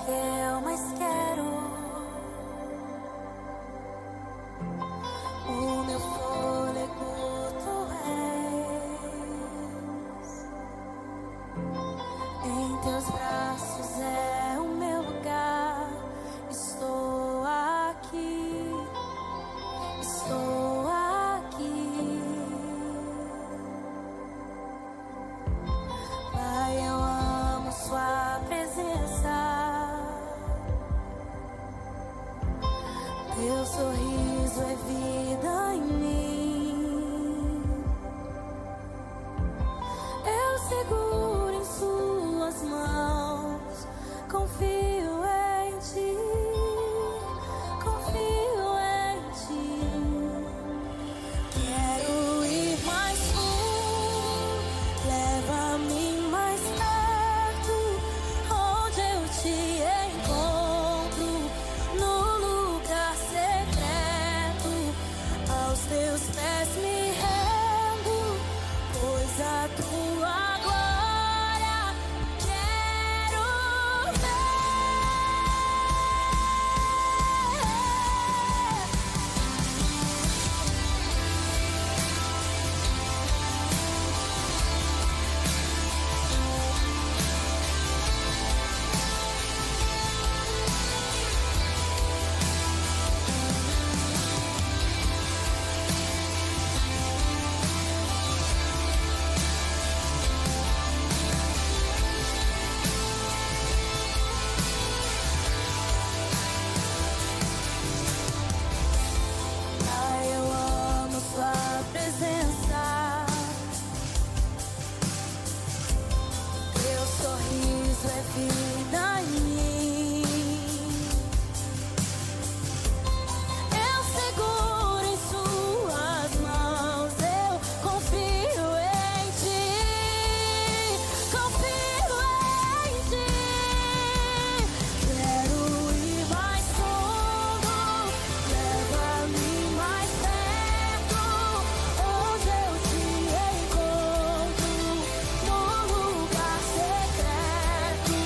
que eu mais quero. O meu fôlego tu és. Em teus braços é o meu lugar. Estou aqui, estou aqui. Pai, eu amo sua presença. Teu sorriso é vida em mim. Eu seguro em suas mãos. Confio em ti. Confio em ti. Quero ir mais fundo. Leva-me mais perto. Onde eu te encontro. No lugar secreto. Aos teus pés me rendo. Pois a tua glória quero ver. Pai, eu amo sua presença. Teu sorriso é vida em mim. Eu seguro em suas mãos. Eu confio em ti. Confio em ti. Quero ir mais fundo. Leva-me mais perto. Onde eu te encontro. No lugar secreto.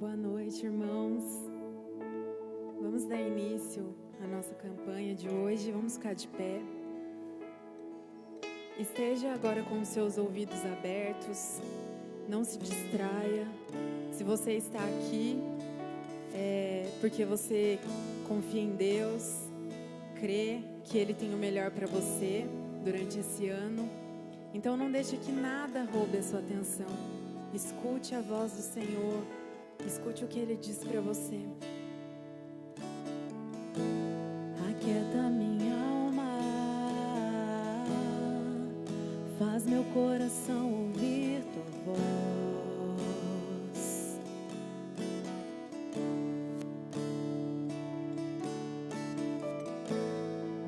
Boa noite, irmãos. Vamos dar início à nossa campanha de hoje. Vamos ficar de pé. Esteja agora com os seus ouvidos abertos. Não se distraia. Se você está aqui, é porque você confia em Deus, crê que Ele tem o melhor para você durante esse ano. Então não deixe que nada roube a sua atenção. Escute a voz do Senhor. Escute o que Ele diz para você. Aquieta minha alma, faz meu coração ouvir tua voz.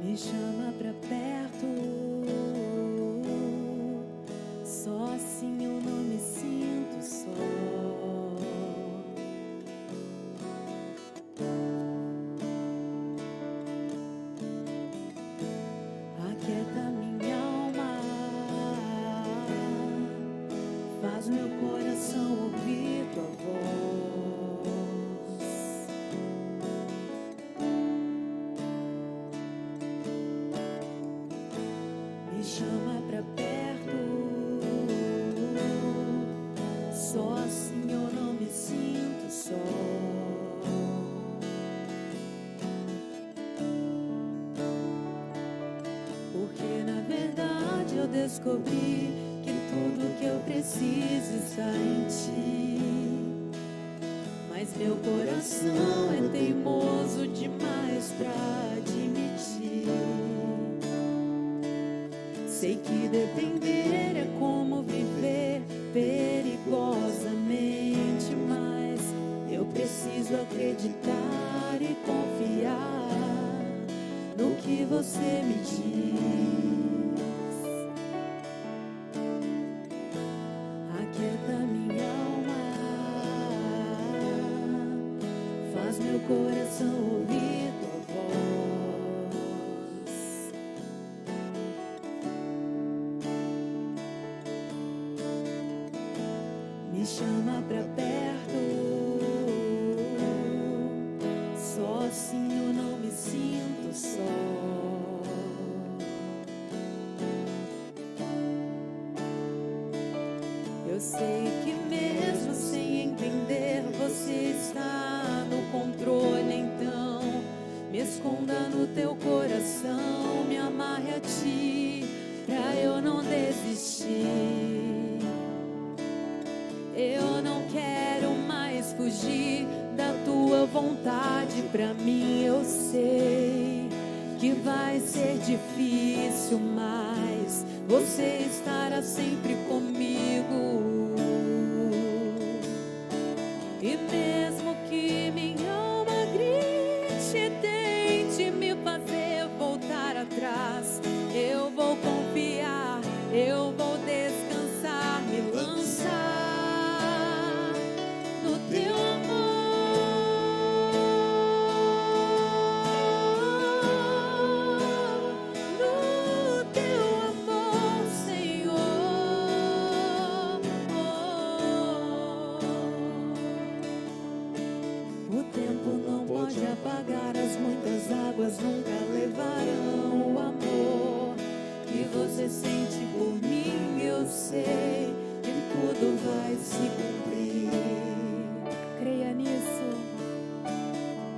Me chama pra perto, só assim eu não me sinto só. Aquieta minha alma, faz meu coração ouvir tua voz. Me chama pra perto, só assim eu não me sinto só. Porque na verdade eu descobri que tudo que eu preciso está em ti. Mas meu coração é teimoso demais pra admitir. Sei que depender é como viver perigosamente, mas eu preciso acreditar e confiar no que você me diz. Aquieta minha alma, faz meu coração ouvir tua voz. Me chama pra perto, só assim eu não me sinto só. Eu sei que mesmo sem entender você está no controle, então me esconda no teu coração, me amarre a ti pra eu não desistir. Eu não quero mais fugir da tua vontade pra mim. Eu sei que vai ser difícil, mas você estará sempre comigo. E mesmo que minha alma grite, tente me fazer voltar atrás, eu vou confiar, eu vou descansar, me lançar no teu amor, Senhor. O tempo não pode apagar as muitas águas, nunca levarão o amor que você sente por mim. Eu sei que tudo vai se cumprir. Creia nisso.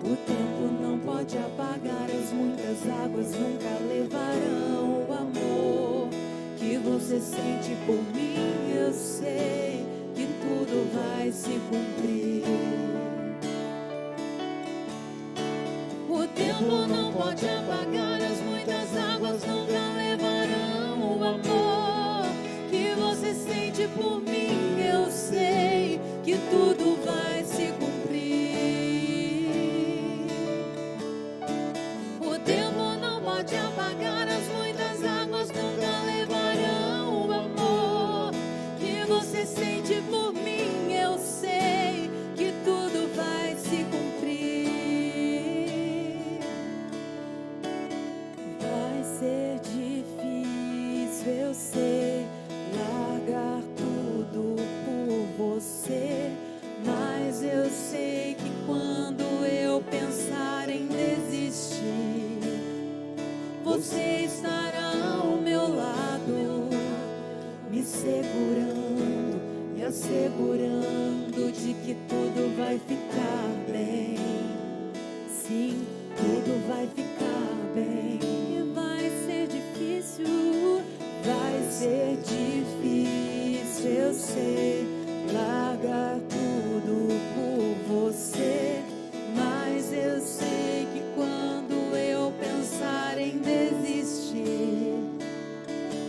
O tempo não pode apagar as muitas águas, nunca levarão o amor que você sente por mim. Eu sei que tudo vai se cumprir. O tempo não pode apagar as muitas águas, nunca levarão o amor que você sente por mim. Eu sei que tudo vai se cumprir. O tempo não pode apagar as muitas águas, nunca levarão o amor que você sente por mim. Eu sei que tudo vai se cumprir. você estará ao meu lado, me segurando, me assegurando de que tudo vai ficar bem. Sim, tudo vai ficar bem. Vai ser difícil, vai ser difícil, eu sei, largar tudo por você. Mas eu sei que quando eu pensar em desistir,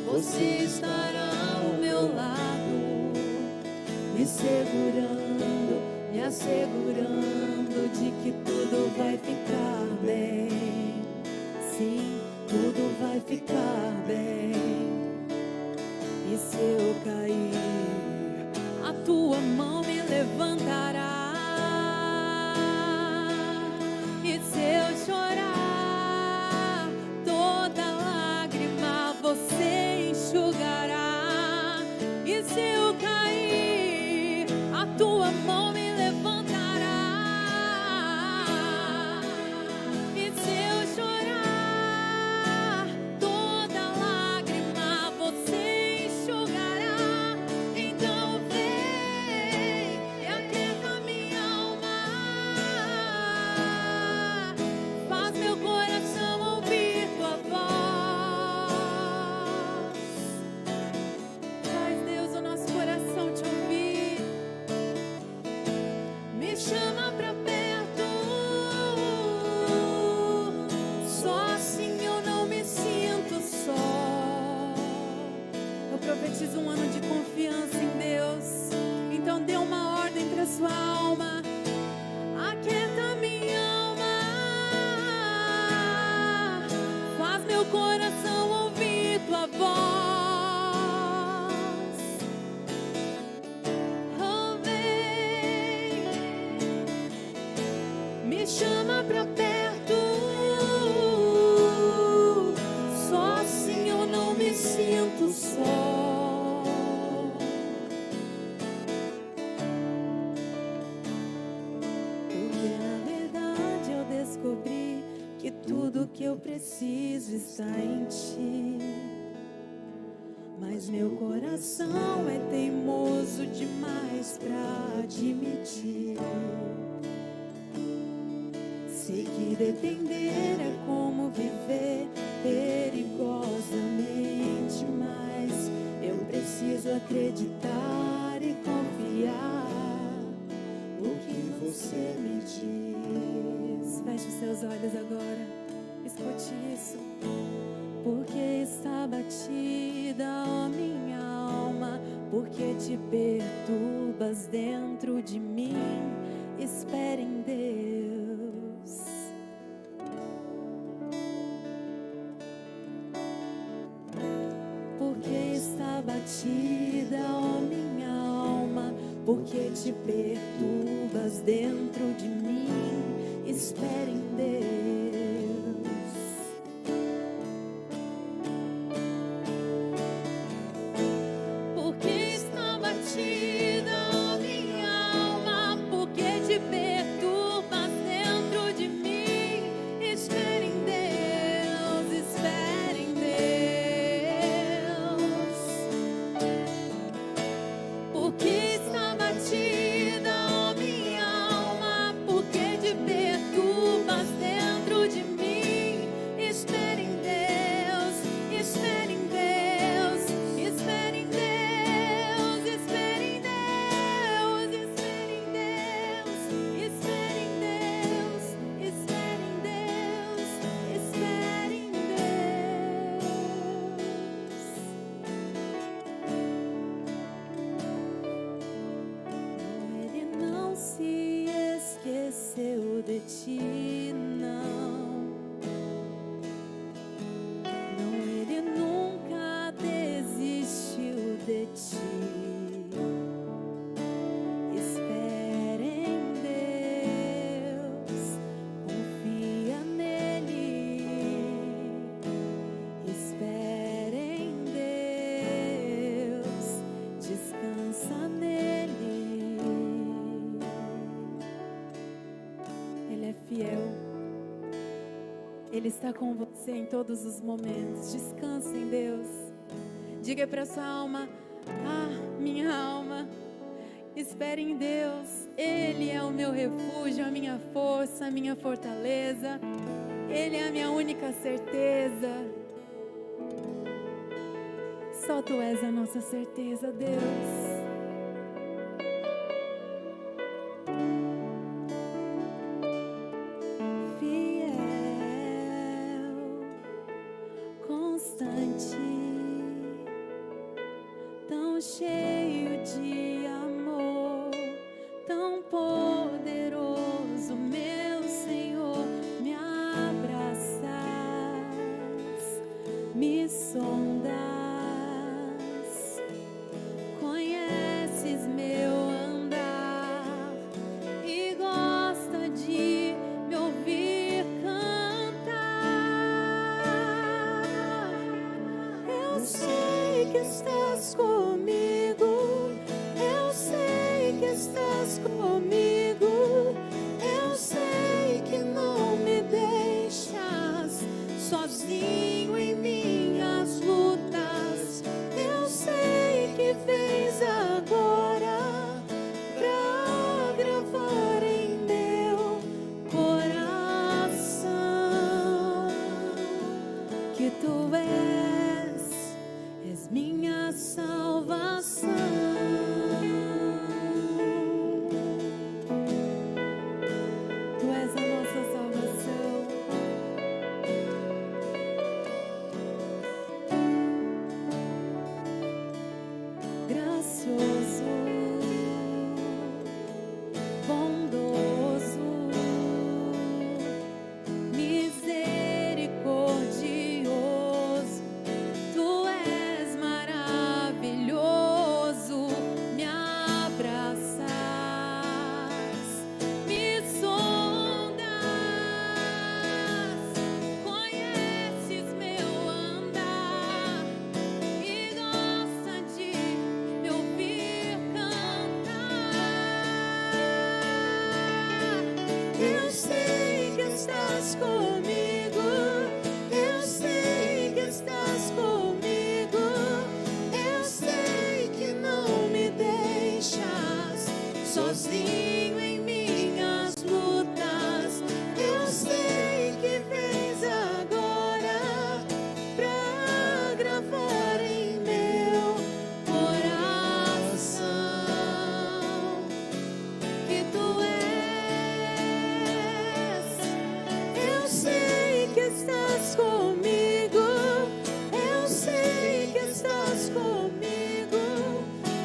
você estará ao meu lado, me segurando, me assegurando de que tudo vai ficar bem. Sim, tudo vai ficar bem. E se eu cair, a tua mão me levantará. E se eu chorar, toda lágrima você enxugará. E se eu cair, a tua mão me levantará. E se eu chorar, toda lágrima você enxugará. Então vem e aquieta minha alma, faz meu coração ouvir tua voz. Faz, Deus, o nosso coração te ouvir. Me chama pra perto, só assim eu não me sinto só. Eu profetizo um ano de confiança em Deus. Então dê uma ordem pra sua alma. Aquieta minha alma, faz meu coração ouvir tua voz. Oh, vem, me chama pra perto, só assim eu não me sinto só. Porque na verdade eu descobri que tudo que eu preciso está em ti. Mas meu coração é teimoso demais pra admitir. Sei que depender é como viver perigosamente, mas eu preciso acreditar e confiar no que você me diz. Feche os seus olhos agora, escute isso. Porque está batida, ó minha alma, porque te perturbas dentro de mim. Espere em Deus. Porque está batida, ó minha alma, porque te perturbas dentro de mim. Espere em Deus. Porque está batida, ó minha alma, porque te perturbas dentro de mim. Espere em Deus, espere em Deus. Porque está batida, ó minha alma, porque te perturbas dentro de mim. Espere em Deus, espere em Deus, espere em Deus, espere em Deus, espere em Deus, espere em Deus, espere em Deus, espere em Deus. Não, ele não se esqueceu de ti, não. Não, ele nunca desistiu de ti. Espere em Deus, confia nele. Espere em Deus, descansa nele. Ele é fiel. Ele está com você. você em todos os momentos. Descansa em Deus. Diga para sua alma: minha alma, espere em Deus. Ele é o meu refúgio, a minha força, a minha fortaleza. Ele é a minha única certeza. Só Tu és a nossa certeza, Deus. Tão cheio de amor, tão poderoso, meu Senhor, me abraças, me sondas, conheces meu andar e gosta de me ouvir cantar. Eu sei que estás comigo, eu sei que estás comigo, eu sei que não me deixas sozinho em minhas lutas, eu sei que vens agora pra gravar em meu coração que Tu és minha salvação. Tu és a nossa salvação. Gracioso, bondoso, misericordioso. Tu és maravilhoso, me abraças, me sondas, conheces meu andar e gosta de me ouvir cantar. Eu sei que estás comigo, eu sei que estás comigo, eu sei que não me deixas sozinho em minhas lutas, eu sei que vens agora pra gravar em meu coração que Tu és. Eu sei que estás comigo, eu sei que estás comigo,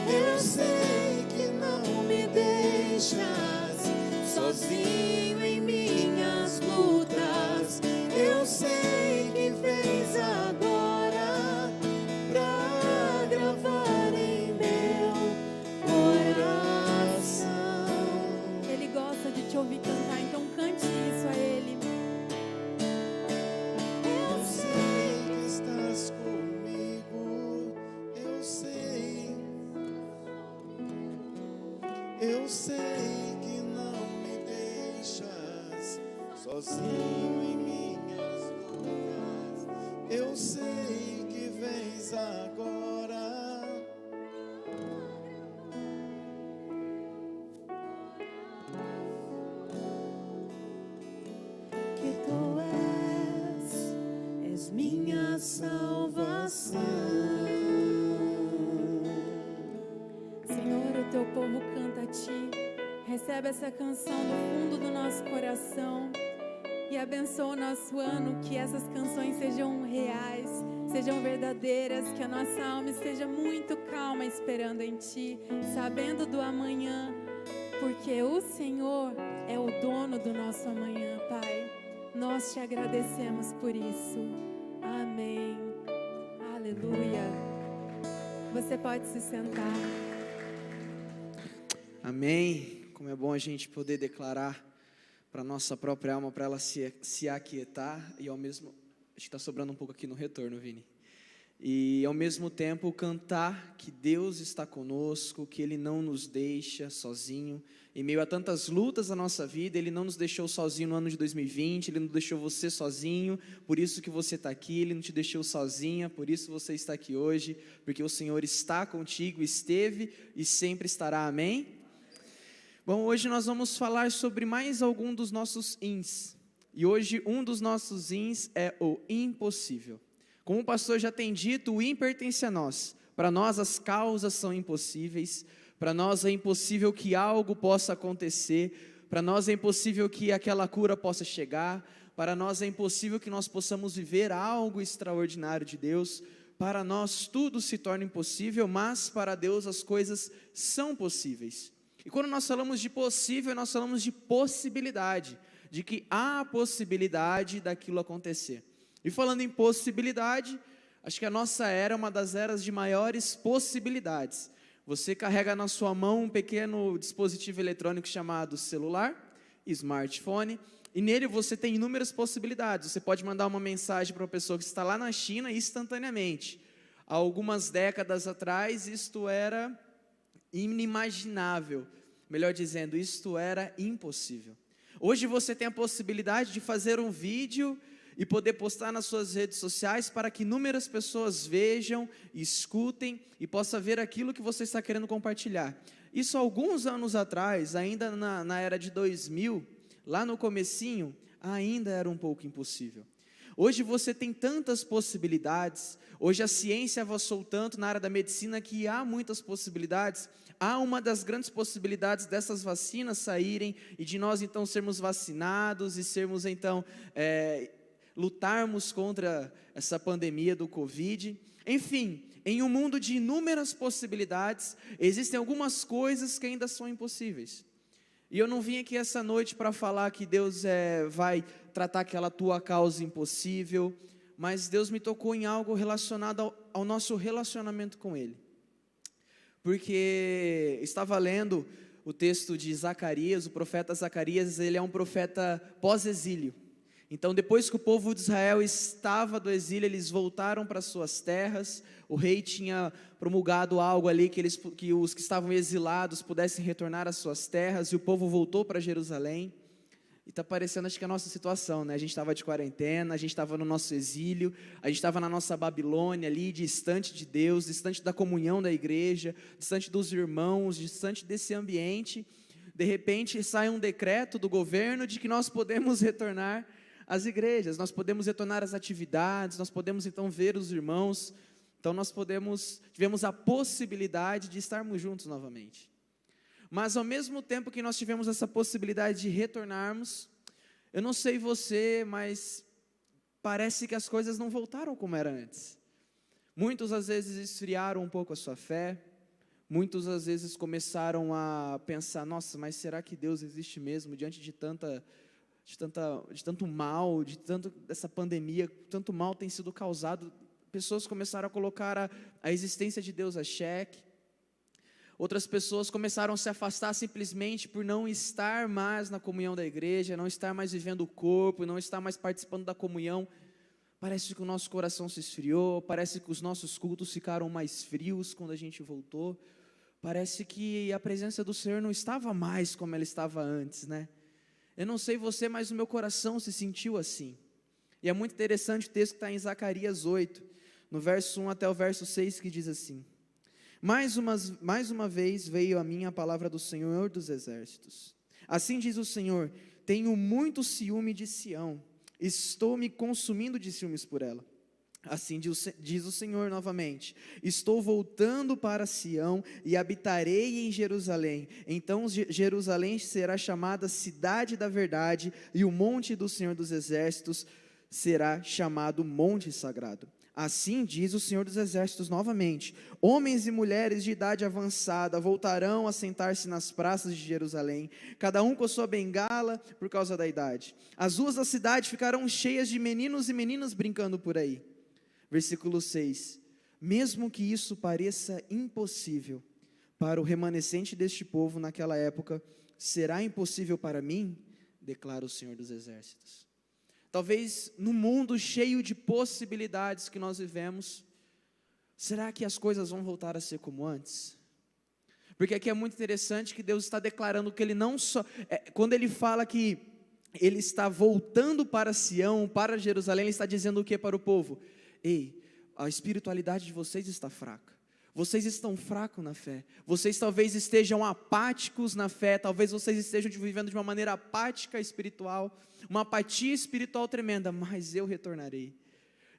eu sei que não me deixas sozinho em minhas lutas, eu sei que vens agora pra gravar em meu coração. Ele gosta de te ouvir cantar, então cante isso a Ele. Eu sei que estás comigo, eu sei que não me deixas sozinho em minhas lutas, eu sei que vens agora. Que Tu és minha salvação. Senhor, o Teu povo canta a Ti. Recebe essa canção do fundo do nosso coração e abençoa o nosso ano, que essas canções sejam reais, sejam verdadeiras, que a nossa alma esteja muito calma esperando em Ti, sabendo do amanhã, porque o Senhor é o dono do nosso amanhã, Pai. Nós Te agradecemos por isso. Amém. Aleluia. Você pode se sentar. Amém. Como é bom a gente poder declarar para a nossa própria alma, para ela se aquietar e ao mesmo... Acho que está sobrando um pouco aqui no retorno, Vini. e ao mesmo tempo cantar que Deus está conosco, que Ele não nos deixa sozinho. Em meio a tantas lutas da nossa vida, Ele não nos deixou sozinho no ano de 2020, Ele não deixou você sozinho, por isso que você está aqui, Ele não te deixou sozinha, por isso você está aqui hoje, porque o Senhor está contigo, esteve e sempre estará, amém? Bom, hoje nós vamos falar sobre mais algum dos nossos ins, e hoje um dos nossos ins é o impossível. Como o pastor já tem dito, o im pertence a nós. Para nós as causas são impossíveis, para nós é impossível que algo possa acontecer, para nós é impossível que aquela cura possa chegar, para nós é impossível que nós possamos viver algo extraordinário de Deus, para nós tudo se torna impossível, mas para Deus as coisas são possíveis. E quando nós falamos de possível, nós falamos de possibilidade, de que há possibilidade daquilo acontecer. E falando em possibilidade, acho que a nossa era é uma das eras de maiores possibilidades. Você carrega na sua mão um pequeno dispositivo eletrônico chamado celular, smartphone, e nele você tem inúmeras possibilidades. Você pode mandar uma mensagem para uma pessoa que está lá na China instantaneamente. Há algumas décadas atrás, isto era inimaginável. Melhor dizendo, isto era impossível. Hoje você tem a possibilidade de fazer um vídeo e poder postar nas suas redes sociais para que inúmeras pessoas vejam, escutem e possam ver aquilo que você está querendo compartilhar. Isso alguns anos atrás, ainda na era de 2000, lá no comecinho, ainda era um pouco impossível. Hoje você tem tantas possibilidades, hoje a ciência avançou tanto na área da medicina que há muitas possibilidades. Há uma das grandes possibilidades dessas vacinas saírem e de nós então sermos vacinados e sermos então lutarmos contra essa pandemia do Covid. Enfim, em um mundo de inúmeras possibilidades, existem algumas coisas que ainda são impossíveis. E eu não vim aqui essa noite para falar que Deus vai tratar aquela tua causa impossível, mas Deus me tocou em algo relacionado ao nosso relacionamento com Ele. Porque estava lendo o texto de Zacarias, o profeta Zacarias, ele é um profeta pós-exílio. Então, depois que o povo de Israel estava do exílio, eles voltaram para suas terras. O rei tinha promulgado algo ali que os que estavam exilados pudessem retornar às suas terras, e o povo voltou para Jerusalém. E está parecendo, acho que a nossa situação, né? A gente estava de quarentena, a gente estava no nosso exílio, a gente estava na nossa Babilônia ali, distante de Deus, distante da comunhão da igreja, distante dos irmãos, distante desse ambiente. De repente sai um decreto do governo de que nós podemos retornar às igrejas, nós podemos retornar às atividades, nós podemos então ver os irmãos. Então nós tivemos a possibilidade de estarmos juntos novamente. Mas ao mesmo tempo que nós tivemos essa possibilidade de retornarmos, eu não sei você, mas parece que as coisas não voltaram como era antes. Muitos às vezes esfriaram um pouco a sua fé, muitos às vezes começaram a pensar, nossa, mas será que Deus existe mesmo diante de tanto mal, dessa pandemia, tanto mal tem sido causado? Pessoas começaram a colocar a existência de Deus a xeque. Outras pessoas começaram a se afastar simplesmente por não estar mais na comunhão da igreja, não estar mais vivendo o corpo, não estar mais participando da comunhão. Parece que o nosso coração se esfriou, parece que os nossos cultos ficaram mais frios quando a gente voltou. Parece que a presença do Senhor não estava mais como ela estava antes, né? Eu não sei você, mas o meu coração se sentiu assim. E é muito interessante o texto que está em Zacarias 8, no verso 1 até o verso 6, que diz assim: mais uma vez veio a mim a palavra do Senhor dos exércitos. Assim diz o Senhor: tenho muito ciúme de Sião, estou me consumindo de ciúmes por ela. Assim diz o Senhor novamente: estou voltando para Sião e habitarei em Jerusalém. Então Jerusalém será chamada cidade da verdade, e o monte do Senhor dos exércitos será chamado monte sagrado. Assim diz o Senhor dos exércitos novamente: homens e mulheres de idade avançada voltarão a sentar-se nas praças de Jerusalém, cada um com a sua bengala por causa da idade. As ruas da cidade ficarão cheias de meninos e meninas brincando por aí. Versículo 6: mesmo que isso pareça impossível para o remanescente deste povo naquela época, será impossível para mim, declara o Senhor dos exércitos. Talvez no mundo cheio de possibilidades que nós vivemos, Será que as coisas vão voltar a ser como antes? Porque aqui é muito interessante que Deus está declarando que Ele não só, quando Ele fala que Ele está voltando para Sião, para Jerusalém, Ele está dizendo o que para o povo? Ei, a espiritualidade de vocês está fraca, vocês estão fracos na fé, vocês talvez estejam apáticos na fé, talvez vocês estejam vivendo de uma maneira apática espiritual, uma apatia espiritual tremenda, mas eu retornarei.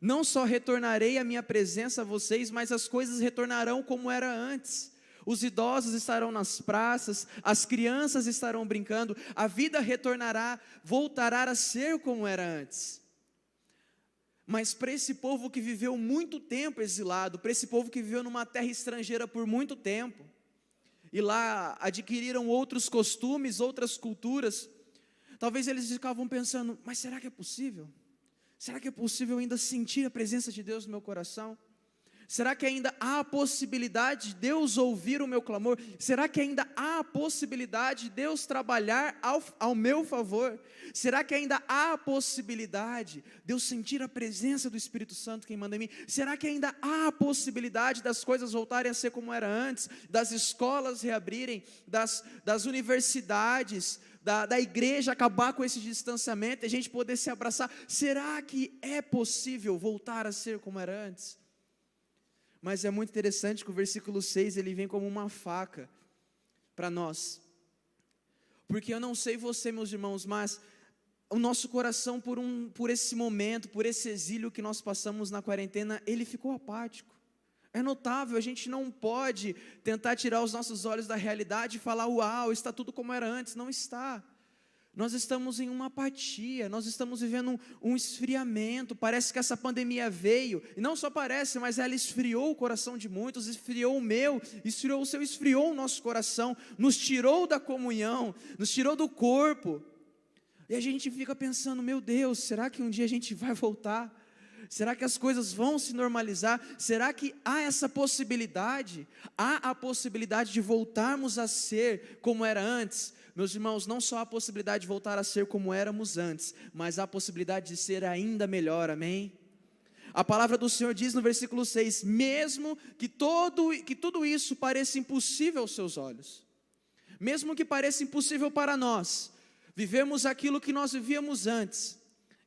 Não só retornarei a minha presença a vocês, mas as coisas retornarão como era antes. Os idosos estarão nas praças, as crianças estarão brincando, a vida retornará, voltará a ser como era antes. Mas para esse povo que viveu muito tempo exilado, para esse povo que viveu numa terra estrangeira por muito tempo, e lá adquiriram outros costumes, outras culturas, talvez eles ficavam pensando, mas será que é possível? Será que é possível ainda sentir a presença de Deus no meu coração? Será que ainda há a possibilidade de Deus ouvir o meu clamor? Será que ainda há a possibilidade de Deus trabalhar ao meu favor? Será que ainda há a possibilidade de eu sentir a presença do Espírito Santo que manda em mim? Será que ainda há a possibilidade das coisas voltarem a ser como era antes? Das escolas reabrirem, das universidades, da igreja acabar com esse distanciamento e a gente poder se abraçar? Será que é possível voltar a ser como era antes? Mas é muito interessante que o versículo 6, ele vem como uma faca para nós. Porque eu não sei você, meus irmãos, mas o nosso coração por esse momento, por esse exílio que nós passamos na quarentena, ele ficou apático. É notável, a gente não pode tentar tirar os nossos olhos da realidade e falar, uau, está tudo como era antes. Não está. Nós estamos em uma apatia, nós estamos vivendo um esfriamento. Parece que essa pandemia veio, e não só parece, mas ela esfriou o coração de muitos, esfriou o meu, esfriou o seu, esfriou o nosso coração, nos tirou da comunhão, nos tirou do corpo, e a gente fica pensando, meu Deus, será que um dia a gente vai voltar? Será que as coisas vão se normalizar? Será que há essa possibilidade? Há a possibilidade de voltarmos a ser como era antes? Meus irmãos, não só há a possibilidade de voltar a ser como éramos antes, mas há a possibilidade de ser ainda melhor, amém? A palavra do Senhor diz no versículo 6, mesmo que tudo isso pareça impossível aos seus olhos, mesmo que pareça impossível para nós, vivemos aquilo que nós vivíamos antes,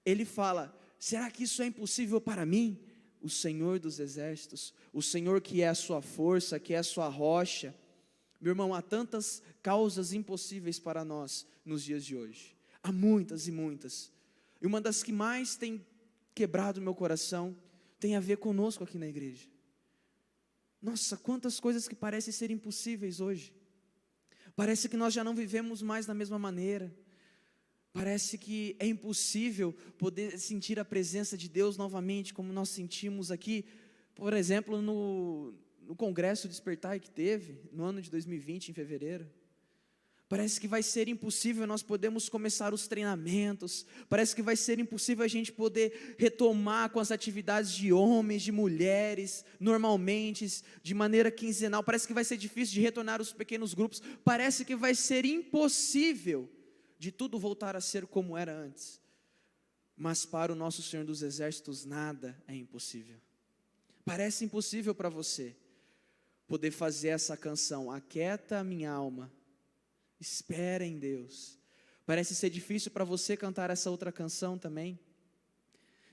Ele fala, será que isso é impossível para mim? O Senhor dos exércitos, o Senhor que é a sua força, que é a sua rocha. Meu irmão, há tantas causas impossíveis para nós nos dias de hoje. Há muitas e muitas. E uma das que mais tem quebrado o meu coração tem a ver conosco aqui na igreja. Nossa, quantas coisas que parecem ser impossíveis hoje. Parece que nós já não vivemos mais da mesma maneira. Parece que é impossível poder sentir a presença de Deus novamente, como nós sentimos aqui, por exemplo, no Congresso Despertar que teve, no ano de 2020, em fevereiro. Parece que vai ser impossível nós podermos começar os treinamentos, parece que vai ser impossível a gente poder retomar com as atividades de homens, de mulheres, normalmente, de maneira quinzenal, parece que vai ser difícil de retornar os pequenos grupos, parece que vai ser impossível de tudo voltar a ser como era antes. Mas para o nosso Senhor dos Exércitos nada é impossível. Parece impossível para você poder fazer essa canção, aquieta a minha alma, espera em Deus. Parece ser difícil para você cantar essa outra canção também,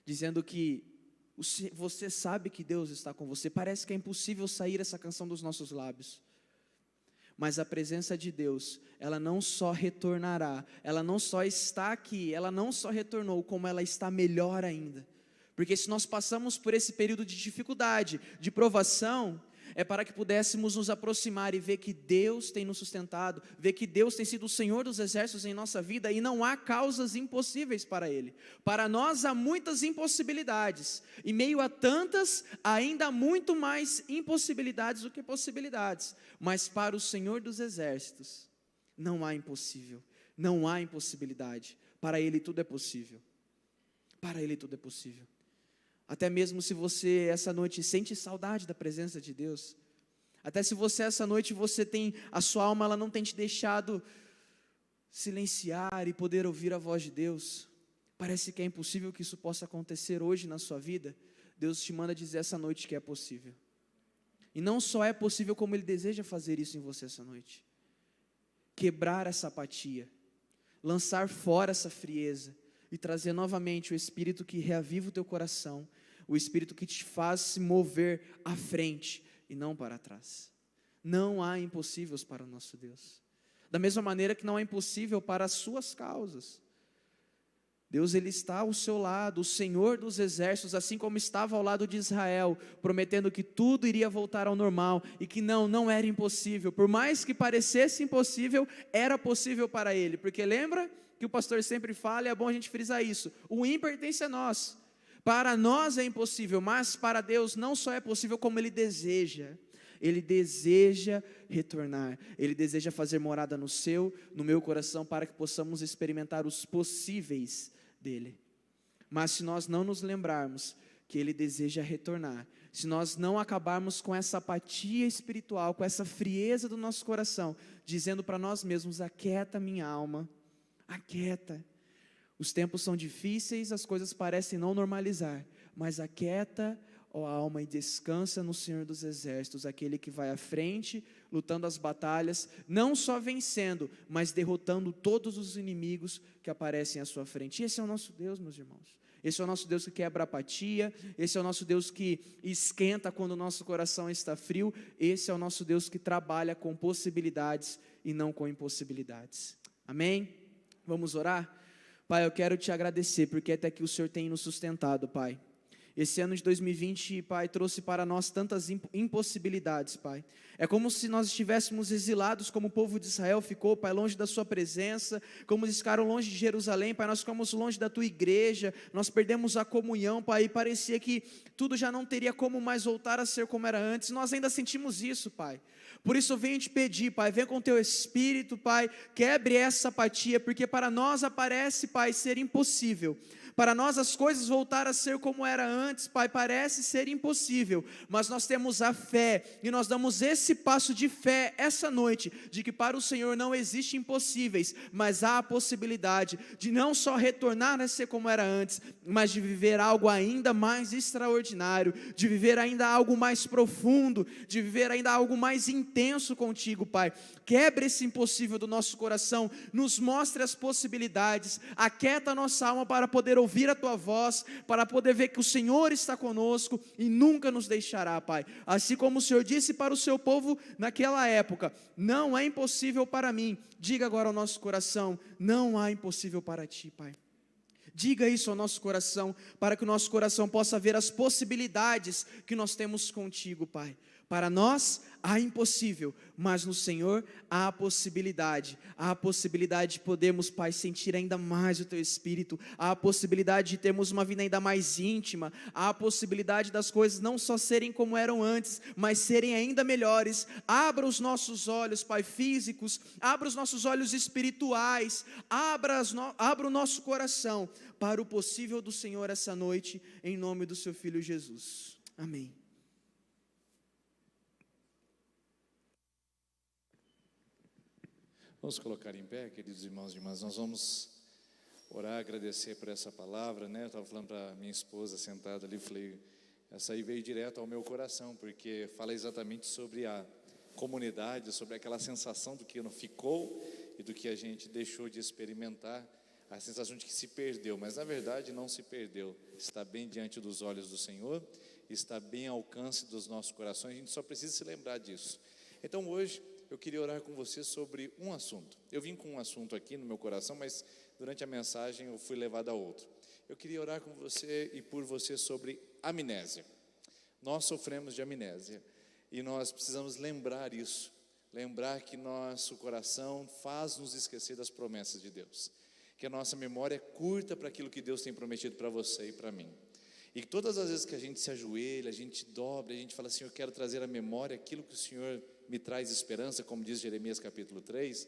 dizendo que você sabe que Deus está com você. Parece que é impossível sair essa canção dos nossos lábios. Mas a presença de Deus, ela não só retornará, ela não só está aqui, ela não só retornou, como ela está melhor ainda. Porque se nós passamos por esse período de dificuldade, de provação, é para que pudéssemos nos aproximar e ver que Deus tem nos sustentado, ver que Deus tem sido o Senhor dos exércitos em nossa vida e não há causas impossíveis para Ele. Para nós há muitas impossibilidades, e meio a tantas, ainda há muito mais impossibilidades do que possibilidades, mas para o Senhor dos exércitos, não há impossível, não há impossibilidade, para Ele tudo é possível, para Ele tudo é possível. Até mesmo se você essa noite sente saudade da presença de Deus, até se você essa noite a sua alma ela não tem te deixado silenciar e poder ouvir a voz de Deus, parece que é impossível que isso possa acontecer hoje na sua vida, Deus te manda dizer essa noite que é possível. E não só é possível, como Ele deseja fazer isso em você essa noite. Quebrar essa apatia, lançar fora essa frieza e trazer novamente o Espírito que reaviva o teu coração, o Espírito que te faz se mover à frente e não para trás. Não há impossíveis para o nosso Deus. Da mesma maneira que não é impossível para as suas causas. Deus, Ele está ao seu lado, o Senhor dos exércitos, assim como estava ao lado de Israel, prometendo que tudo iria voltar ao normal, e que não era impossível. Por mais que parecesse impossível, era possível para Ele, porque lembra que o pastor sempre fala, e é bom a gente frisar isso, o IM pertence a nós. Para nós é impossível, mas para Deus não só é possível, como Ele deseja. Ele deseja retornar, Ele deseja fazer morada no meu coração, para que possamos experimentar os possíveis dEle. Mas se nós não nos lembrarmos que Ele deseja retornar, se nós não acabarmos com essa apatia espiritual, com essa frieza do nosso coração, dizendo para nós mesmos: aquieta minha alma, aquieta. Os tempos são difíceis, as coisas parecem não normalizar, mas aquieta, ó alma, e descansa no Senhor dos exércitos, aquele que vai à frente, lutando as batalhas, não só vencendo, mas derrotando todos os inimigos que aparecem à sua frente. Esse é o nosso Deus, meus irmãos. Esse é o nosso Deus que quebra a apatia, esse é o nosso Deus que esquenta quando o nosso coração está frio, esse é o nosso Deus que trabalha com possibilidades e não com impossibilidades. Amém? Vamos orar? Pai, eu quero te agradecer, porque até aqui o Senhor tem nos sustentado, Pai. Esse ano de 2020, Pai, trouxe para nós tantas impossibilidades, Pai. É como se nós estivéssemos exilados, como o povo de Israel ficou, Pai, longe da sua presença, como eles ficaram longe de Jerusalém, Pai, nós ficamos longe da tua igreja, nós perdemos a comunhão, Pai, e parecia que tudo já não teria como mais voltar a ser como era antes. Nós ainda sentimos isso, Pai. Por isso eu venho te pedir, Pai, vem com teu Espírito, Pai, quebre essa apatia, porque para nós aparece, Pai, ser impossível. Para nós as coisas voltar a ser como era antes, Pai, parece ser impossível, mas nós temos a fé, e nós damos esse passo de fé essa noite, de que para o Senhor não existe impossíveis, mas há a possibilidade de não só retornar a ser como era antes, mas de viver algo ainda mais extraordinário, de viver ainda algo mais profundo, de viver ainda algo mais intenso contigo, Pai. Quebre esse impossível do nosso coração, nos mostre as possibilidades, aquieta a nossa alma para poder ouvir a tua voz, para poder ver que o Senhor está conosco e nunca nos deixará, Pai. Assim como o Senhor disse para o seu povo naquela época: não é impossível para mim. Diga agora ao nosso coração: não há impossível para ti, Pai. Diga isso ao nosso coração, para que o nosso coração possa ver as possibilidades que nós temos contigo, Pai. Para nós há impossível, mas no Senhor há a possibilidade de podermos, Pai, sentir ainda mais o Teu Espírito, há a possibilidade de termos uma vida ainda mais íntima, há a possibilidade das coisas não só serem como eram antes, mas serem ainda melhores. Abra os nossos olhos, Pai, físicos, abra os nossos olhos espirituais, abra o nosso coração para o possível do Senhor essa noite, em nome do Seu Filho Jesus. Amém. Vamos colocar em pé, queridos irmãos e irmãs. Nós vamos orar, agradecer por essa palavra, né? Eu estava falando para minha esposa sentada ali, falei, essa aí veio direto ao meu coração, porque fala exatamente sobre a comunidade, sobre aquela sensação do que não ficou e do que a gente deixou de experimentar, a sensação de que se perdeu, mas na verdade não se perdeu, está bem diante dos olhos do Senhor, está bem ao alcance dos nossos corações, a gente só precisa se lembrar disso. Então hoje eu queria orar com você sobre um assunto. Eu vim com um assunto aqui no meu coração, mas durante a mensagem eu fui levado a outro. Eu queria orar com você e por você sobre amnésia. Nós sofremos de amnésia e nós precisamos lembrar isso, lembrar que nosso coração faz nos esquecer das promessas de Deus, que a nossa memória é curta para aquilo que Deus tem prometido para você e para mim. E que todas as vezes que a gente se ajoelha, a gente dobra, a gente fala assim: eu quero trazer à memória aquilo que o Senhor me traz esperança, como diz Jeremias capítulo 3,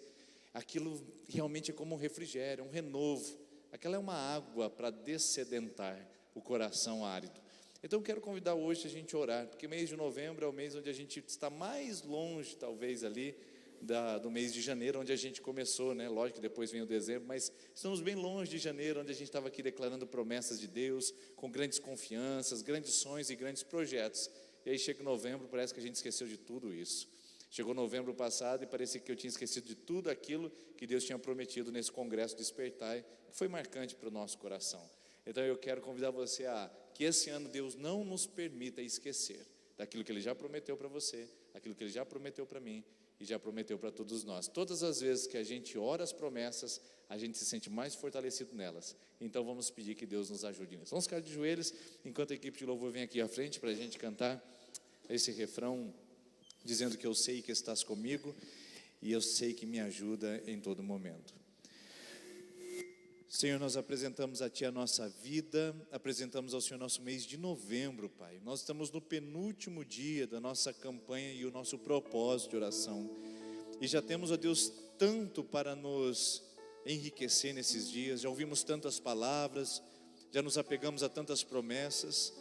aquilo realmente é como um refrigério, um renovo, aquela é uma água para dessedentar o coração árido. Então eu quero convidar hoje a gente a orar, porque o mês de novembro é o mês onde a gente está mais longe, talvez ali, do mês de janeiro, onde a gente começou, né? Lógico que depois vem o dezembro, mas estamos bem longe de janeiro, onde a gente estava aqui declarando promessas de Deus, com grandes confianças, grandes sonhos e grandes projetos. E aí chega novembro, parece que a gente esqueceu de tudo isso. Chegou novembro passado e parecia que eu tinha esquecido de tudo aquilo que Deus tinha prometido nesse congresso Despertai, que foi marcante para o nosso coração. Então eu quero convidar você a que esse ano Deus não nos permita esquecer daquilo que Ele já prometeu para você, aquilo que Ele já prometeu para mim e já prometeu para todos nós. Todas as vezes que a gente ora as promessas, a gente se sente mais fortalecido nelas. Então vamos pedir que Deus nos ajude nisso. Vamos ficar de joelhos enquanto a equipe de louvor vem aqui à frente para a gente cantar esse refrão, dizendo que eu sei que estás comigo e eu sei que me ajuda em todo momento. Senhor, nós apresentamos a Ti a nossa vida, apresentamos ao Senhor nosso mês de novembro, Pai. Nós estamos no penúltimo dia da nossa campanha e o nosso propósito de oração. E já temos, ó Deus, tanto para nos enriquecer nesses dias, já ouvimos tantas palavras, já nos apegamos a tantas promessas.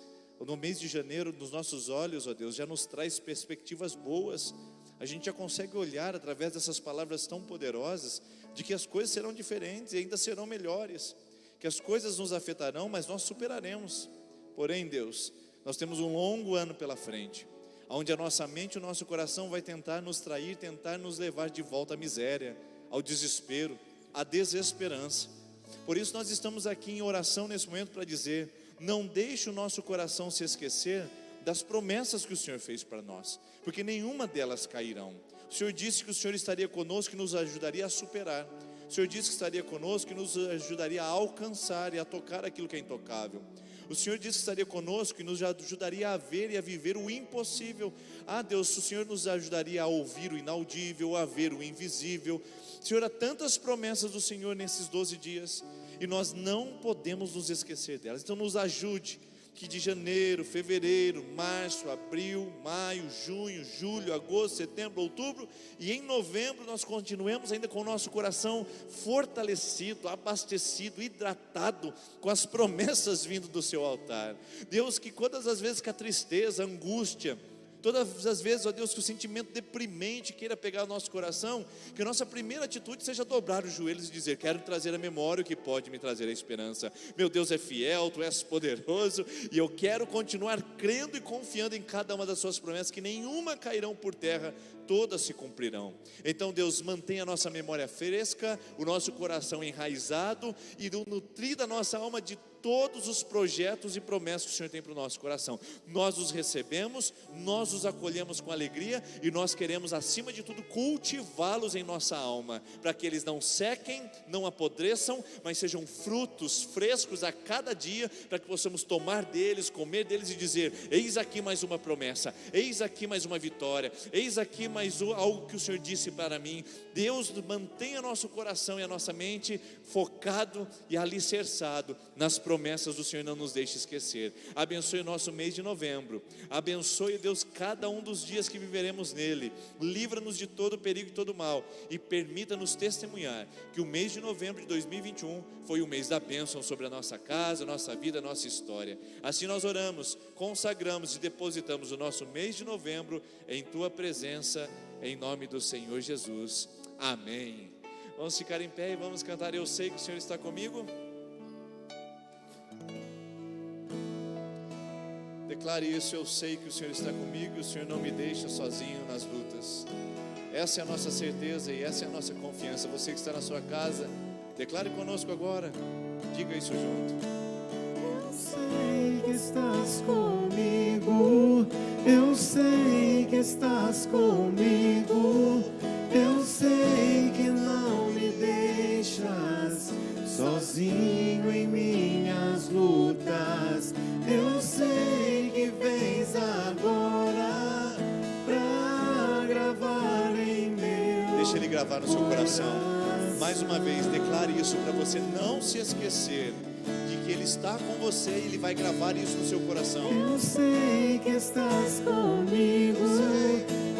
No mês de janeiro, nos nossos olhos, ó Deus, já nos traz perspectivas boas. A gente já consegue olhar através dessas palavras tão poderosas, de que as coisas serão diferentes e ainda serão melhores, que as coisas nos afetarão, mas nós superaremos. Porém, Deus, nós temos um longo ano pela frente, onde a nossa mente e o nosso coração vai tentar nos trair, tentar nos levar de volta à miséria, ao desespero, à desesperança. Por isso nós estamos aqui em oração nesse momento para dizer: não deixe o nosso coração se esquecer das promessas que o Senhor fez para nós, porque nenhuma delas cairão. O Senhor disse que o Senhor estaria conosco e nos ajudaria a superar. O Senhor disse que estaria conosco e nos ajudaria a alcançar e a tocar aquilo que é intocável. O Senhor disse que estaria conosco e nos ajudaria a ver e a viver o impossível. Ah, Deus, o Senhor nos ajudaria a ouvir o inaudível, a ver o invisível. Senhor, há tantas promessas do Senhor nesses 12 dias e nós não podemos nos esquecer delas. Então nos ajude, que de janeiro, fevereiro, março, abril, maio, junho, julho, agosto, setembro, outubro e em novembro nós continuemos ainda com o nosso coração fortalecido, abastecido, hidratado com as promessas vindo do seu altar. Deus, que todas as vezes que a tristeza, a angústia, todas as vezes, ó Deus, que o sentimento deprimente queira pegar o nosso coração, que a nossa primeira atitude seja dobrar os joelhos e dizer: quero trazer à memória o que pode me trazer a esperança. Meu Deus é fiel, Tu és poderoso, e eu quero continuar crendo e confiando em cada uma das Suas promessas, que nenhuma cairão por terra, todas se cumprirão. Então, Deus, mantenha a nossa memória fresca, o nosso coração enraizado e nutrida a nossa alma de todos os projetos e promessas que o Senhor tem para o nosso coração. Nós os recebemos, nós os acolhemos com alegria e nós queremos, acima de tudo, cultivá-los em nossa alma, para que eles não sequem, não apodreçam, mas sejam frutos frescos a cada dia, para que possamos tomar deles, comer deles e dizer: eis aqui mais uma promessa, eis aqui mais uma vitória, eis aqui mais algo que o Senhor disse para mim. Deus, mantenha nosso coração e a nossa mente focado e alicerçado nas promessas do Senhor, não nos deixe esquecer. Abençoe o nosso mês de novembro, abençoe, Deus, cada um dos dias que viveremos nele, livra-nos de todo perigo e todo mal, e permita-nos testemunhar que o mês de novembro de 2021 foi o mês da bênção sobre a nossa casa, a nossa vida, a nossa história. Assim nós oramos, consagramos e depositamos o nosso mês de novembro em Tua presença, em nome do Senhor Jesus, amém. Vamos ficar em pé e vamos cantar Eu Sei que o Senhor está comigo. Declare isso: eu sei que o Senhor está comigo e o Senhor não me deixa sozinho nas lutas. Essa é a nossa certeza e essa é a nossa confiança. Você que está na sua casa, declare conosco agora, diga isso junto. Eu sei que estás comigo, eu sei que estás comigo, eu sei que não me deixas sozinho em minhas lutas. Eu sei que vens agora pra gravar em meu. Deixa Ele gravar no seu coração. Mais uma vez, declare isso para você não se esquecer de que Ele está com você e Ele vai gravar isso no seu coração. Eu sei que estás comigo,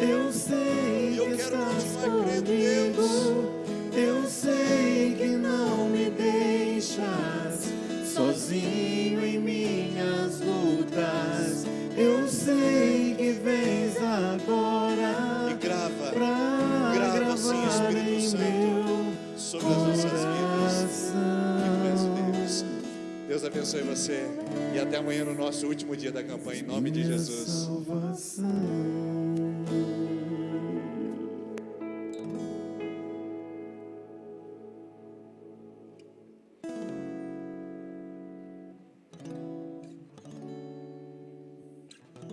eu sei que estás comigo, eu sei que não me deixas sozinho em minhas lutas. Eu sei que vens agora e grava sim, Espírito Santo, sobre as nossas vidas. Que tu és Deus. Deus abençoe você. E até amanhã no nosso último dia da campanha, em nome de Jesus. Salvação.